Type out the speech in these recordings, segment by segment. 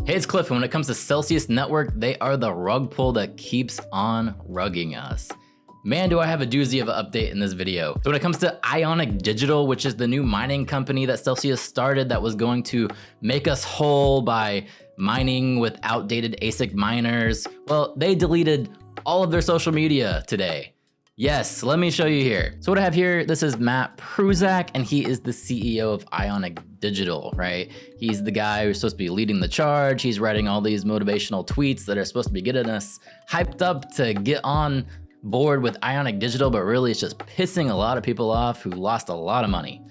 Hey, it's Cliff, and when it comes to Celsius Network, they are the rug pull that keeps on rugging us. Man, do I have a doozy of an update in this video. So when it comes to Ionic Digital, which is the new mining company that Celsius started that was going to make us whole by mining with outdated ASIC miners, well, they deleted all of their social media today. Yes, let me show you here. So what I have here, this is Matt Pruzak, and he is the CEO of Ionic Digital, right? He's the guy who's supposed to be leading the charge. He's writing all these motivational tweets that are supposed to be getting us hyped up to get on board with Ionic Digital, but really it's just pissing a lot of people off who lost a lot of money.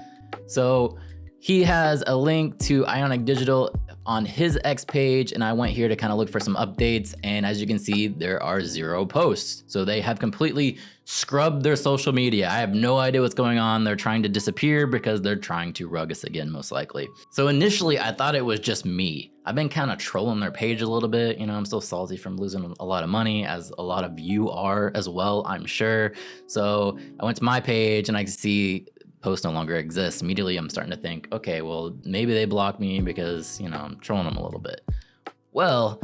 So he has a link to Ionic Digital on his X page, and I went here to kind of look for some updates, and as you can see, there are 0 posts. So they have completely scrubbed their social media. I have no idea what's going on. They're trying to disappear because they're trying to rug us again, most likely. So initially, I thought it was just me. I've been kind of trolling their page a little bit. You know, I'm still salty from losing a lot of money, as a lot of you are as well, I'm sure. So I went to my page and I could see post no longer exists. Immediately I'm starting to think, okay, well, maybe they blocked me because, you know, I'm trolling them a little bit. Well,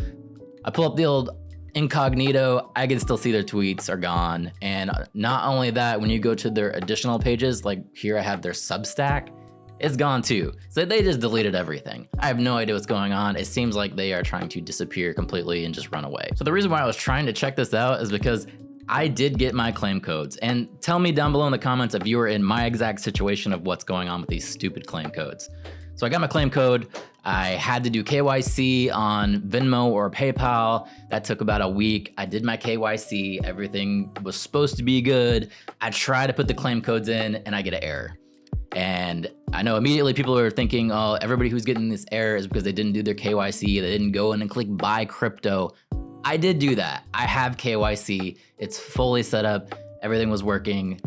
I pull up the old incognito, I can still see their tweets are gone. And not only that, when you go to their additional pages, like here I have their Substack, it's gone too. So they just deleted everything. I have no idea what's going on. It seems like they are trying to disappear completely and just run away. So the reason why I was trying to check this out is because I did get my claim codes, and tell me down below in the comments if you were in my exact situation of what's going on with these stupid claim codes. So I got my claim code. I had to do KYC on Venmo or PayPal. That took about a week. I did my KYC. Everything was supposed to be good. I try to put the claim codes in and I get an error. And I know immediately people are thinking, oh, everybody who's getting this error is because they didn't do their KYC. They didn't go in and click buy crypto. I did do that. I have KYC. It's fully set up. Everything was working.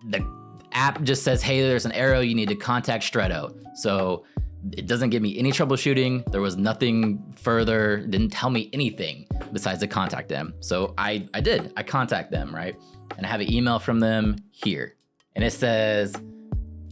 The app just says, hey, there's an arrow. You need to contact Stretto. So it doesn't give me any troubleshooting. There was nothing further. It didn't tell me anything besides to contact them. So I did. I contact them, right? And I have an email from them here. And it says,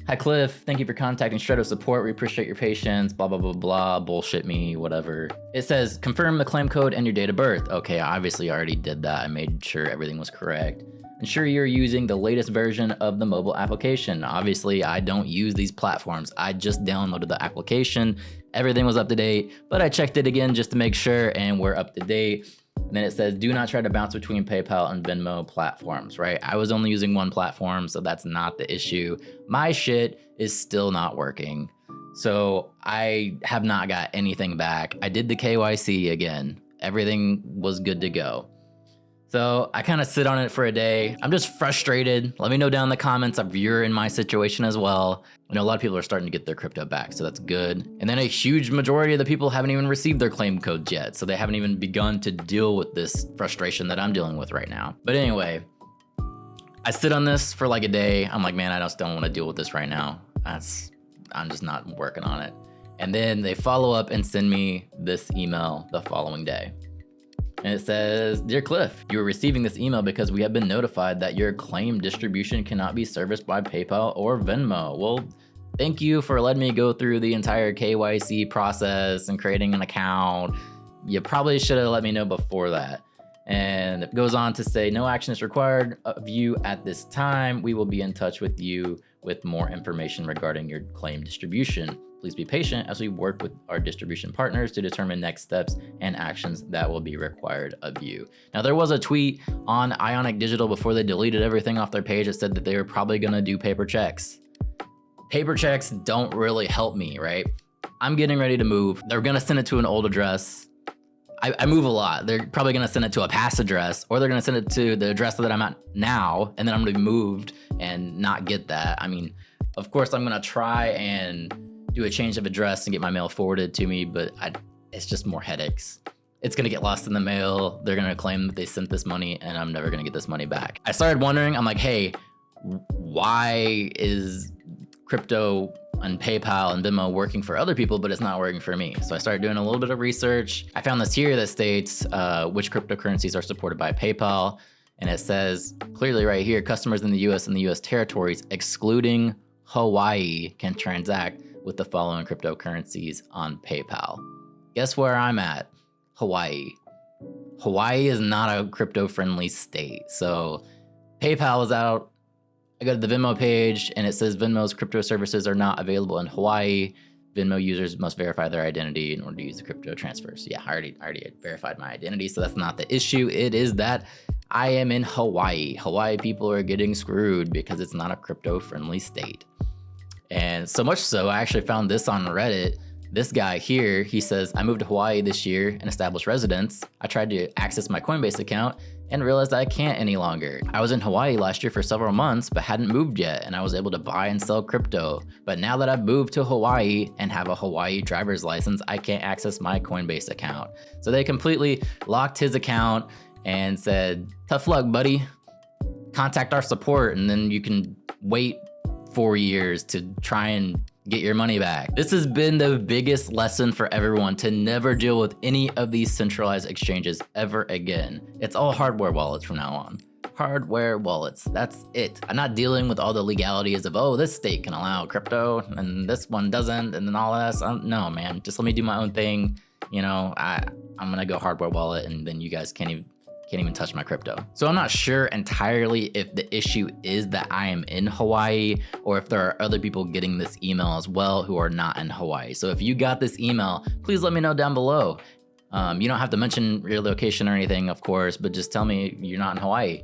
hi, Cliff. Thank you for contacting Stretto support. We appreciate your patience, blah, blah, blah, blah, bullshit me, whatever. It says, confirm the claim code and your date of birth. Okay, I obviously already did that. I made sure everything was correct. Ensure you're using the latest version of the mobile application. Obviously, I don't use these platforms. I just downloaded the application. Everything was up to date, but I checked it again just to make sure, and we're up to date. And then it says, do not try to bounce between PayPal and Venmo platforms, right? I was only using one platform, so that's not the issue. My shit is still not working. So I have not got anything back. I did the KYC again. Everything was good to go. So I kind of sit on it for a day. I'm just frustrated. Let me know down in the comments if you're in my situation as well. I know a lot of people are starting to get their crypto back, so that's good. And then a huge majority of the people haven't even received their claim codes yet, so they haven't even begun to deal with this frustration that I'm dealing with right now. But anyway, I sit on this for like a day. I'm like, man, I just don't want to deal with this right now. I'm just not working on it. And then they follow up and send me this email the following day. And it says, Dear Cliff, you are receiving this email because we have been notified that your claim distribution cannot be serviced by PayPal or Venmo. Well, thank you for letting me go through the entire KYC process and creating an account. You probably should have let me know before that. And it goes on to say, no action is required of you at this time. We will be in touch with you with more information regarding your claim distribution. Please be patient as we work with our distribution partners to determine next steps and actions that will be required of you. Now, there was a tweet on Ionic Digital before they deleted everything off their page that said that they were probably gonna do paper checks. Paper checks don't really help me, right? I'm getting ready to move. They're gonna send it to an old address. I move a lot. They're probably gonna send it to a past address, or they're gonna send it to the address that I'm at now, and then I'm gonna be moved and not get that. I mean, of course, I'm gonna try and do a change of address and get my mail forwarded to me, but it's just more headaches. It's gonna get lost in the mail. They're gonna claim that they sent this money and I'm never gonna get this money back. I started wondering, I'm like, hey, why is crypto and PayPal and Venmo working for other people, but it's not working for me? So I started doing a little bit of research. I found this here that states which cryptocurrencies are supported by PayPal. And it says clearly right here, customers in the US and the US territories, excluding Hawaii, can transact with the following cryptocurrencies on PayPal. Guess where I'm at? Hawaii. Hawaii is not a crypto-friendly state. So PayPal is out. I go to the Venmo page and it says Venmo's crypto services are not available in Hawaii. Venmo users must verify their identity in order to use the crypto transfer. So yeah, I already verified my identity, so that's not the issue. It is that I am in Hawaii. Hawaii people are getting screwed because it's not a crypto-friendly state. And so much so, I actually found this on Reddit. This guy here, he says, I moved to Hawaii this year and established residence. I tried to access my Coinbase account and realized I can't any longer. I was in Hawaii last year for several months, but hadn't moved yet, and I was able to buy and sell crypto. But now that I've moved to Hawaii and have a Hawaii driver's license, I can't access my Coinbase account. So they completely locked his account and said, tough luck, buddy. Contact our support, and then you can wait 4 years to try and get your money back. This has been the biggest lesson for everyone, to never deal with any of these centralized exchanges ever again. It's all hardware wallets from now on. Hardware wallets, that's it. I'm not dealing with all the legalities of, oh, this state can allow crypto and this one doesn't, and then all that. No, man, just let me do my own thing. You know, I'm gonna go hardware wallet, and then you guys can't even touch my crypto. So I'm not sure entirely if the issue is that I am in Hawaii, or if there are other people getting this email as well who are not in Hawaii. So if you got this email, please let me know down below. You don't have to mention your location or anything, of course, but just tell me you're not in Hawaii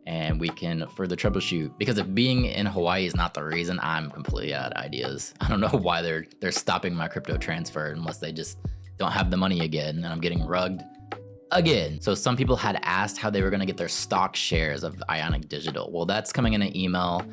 and we can further troubleshoot. Because if being in Hawaii is not the reason, I'm completely out of ideas. I don't know why they're stopping my crypto transfer unless they just don't have the money again and I'm getting rugged again. So some people had asked how they were gonna get their stock shares of Ionic Digital. Well, that's coming in an email.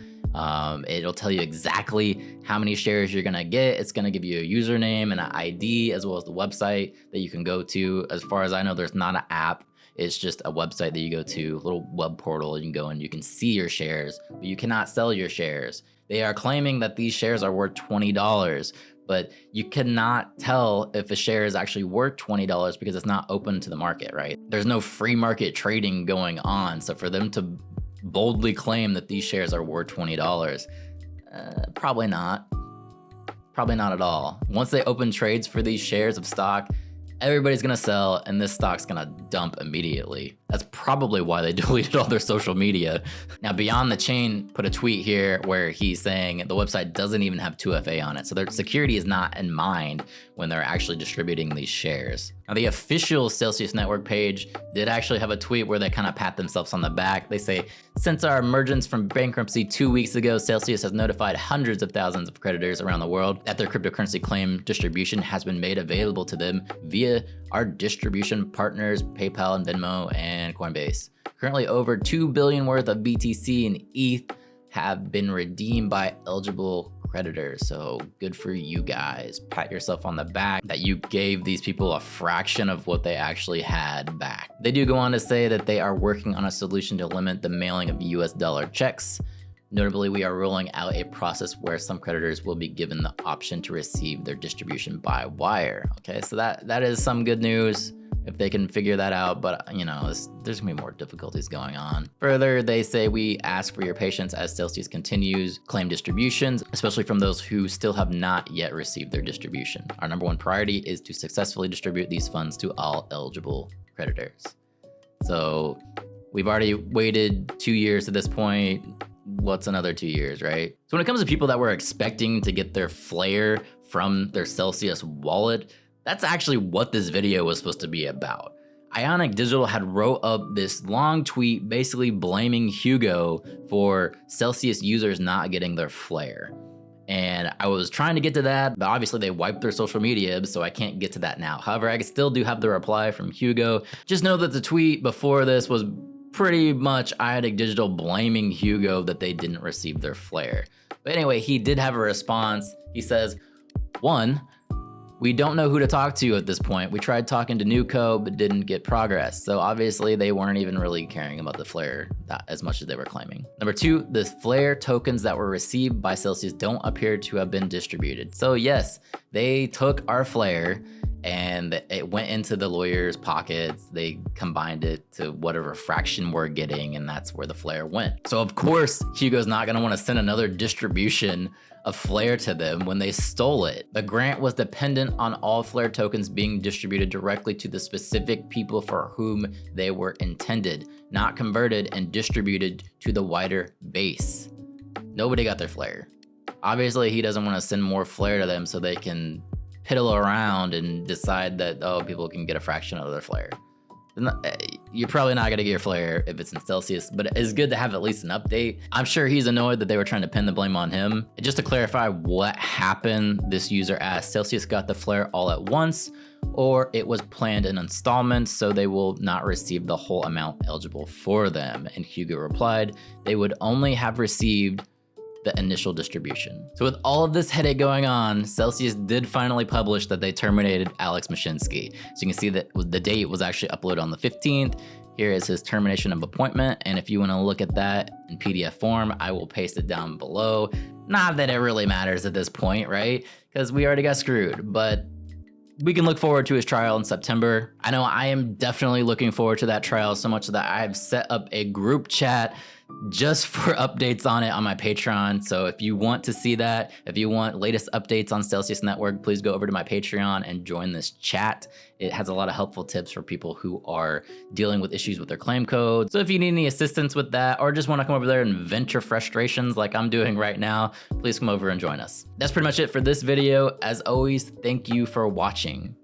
It'll tell you exactly how many shares you're gonna get. It's gonna give you a username and an ID, as well as the website that you can go to. As far as I know, there's not an app. It's just a website that you go to, a little web portal, and you can go and you can see your shares, but you cannot sell your shares. They are claiming that these shares are worth $20, but you cannot tell if a share is actually worth $20 because it's not open to the market, right? There's no free market trading going on. So for them to boldly claim that these shares are worth $20, probably not. Probably not at all. Once they open trades for these shares of stock, everybody's gonna sell and this stock's gonna dump immediately. That's probably why they deleted all their social media. Now, Beyond the Chain put a tweet here where he's saying the website doesn't even have 2FA on it. So their security is not in mind when they're actually distributing these shares. Now, the official Celsius Network page did actually have a tweet where they kind of pat themselves on the back. They say, since our emergence from bankruptcy 2 weeks ago, Celsius has notified hundreds of thousands of creditors around the world that their cryptocurrency claim distribution has been made available to them via our distribution partners, PayPal and Venmo and Coinbase. Currently, over 2 billion worth of BTC and ETH have been redeemed by eligible creditors. So good for you guys. Pat yourself on the back that you gave these people a fraction of what they actually had back. They do go on to say that they are working on a solution to limit the mailing of US dollar checks. Notably, we are rolling out a process where some creditors will be given the option to receive their distribution by wire. Okay, so that is some good news if they can figure that out, but you know, there's gonna be more difficulties going on. Further, they say we ask for your patience as Celsius continues claim distributions, especially from those who still have not yet received their distribution. Our number one priority is to successfully distribute these funds to all eligible creditors. So we've already waited 2 years to this point. What's another 2 years, right? So when it comes to people that were expecting to get their Flare from their Celsius wallet, that's actually what this video was supposed to be about. Ionic Digital had wrote up this long tweet basically blaming Hugo for Celsius users not getting their Flare. And I was trying to get to that, but obviously they wiped their social media, so I can't get to that now. However, I still do have the reply from Hugo. Just know that the tweet before this was pretty much Ionic Digital blaming Hugo that they didn't receive their Flare. But anyway, he did have a response. He says, 1, we don't know who to talk to at this point. We tried talking to Nuco, but didn't get progress. So obviously they weren't even really caring about the Flare as much as they were claiming. Number 2, the Flare tokens that were received by Celsius don't appear to have been distributed. So yes, they took our Flare and it went into the lawyer's pockets. They combined it to whatever fraction we're getting, and that's where the flare went. So of course, Hugo's not gonna wanna send another distribution of flare to them when they stole it. The grant was dependent on all flare tokens being distributed directly to the specific people for whom they were intended, not converted and distributed to the wider base. Nobody got their flare. Obviously, he doesn't wanna send more flare to them so they can piddle around and decide that, oh, people can get a fraction of their flare. You're probably not gonna get your flare if it's in Celsius, but it's good to have at least an update. I'm sure he's annoyed that they were trying to pin the blame on him. Just to clarify what happened, this user asked, Celsius got the flare all at once, or it was planned in installments, so they will not receive the whole amount eligible for them. And Hugo replied, they would only have received the initial distribution. So with all of this headache going on, Celsius did finally publish that they terminated Alex Mashinsky. So you can see that the date was actually uploaded on the 15th. Here is his termination of appointment. And if you wanna look at that in PDF form, I will paste it down below. Not that it really matters at this point, right? Because we already got screwed, but we can look forward to his trial in September. I know I am definitely looking forward to that trial, so much that I've set up a group chat just for updates on it on my Patreon. So if you want to see that, if you want latest updates on Celsius Network, please go over to my Patreon and join this chat. It has a lot of helpful tips for people who are dealing with issues with their claim code. So if you need any assistance with that, or just want to come over there and vent your frustrations like I'm doing right now, please come over and join us. That's pretty much it for this video. As always, thank you for watching.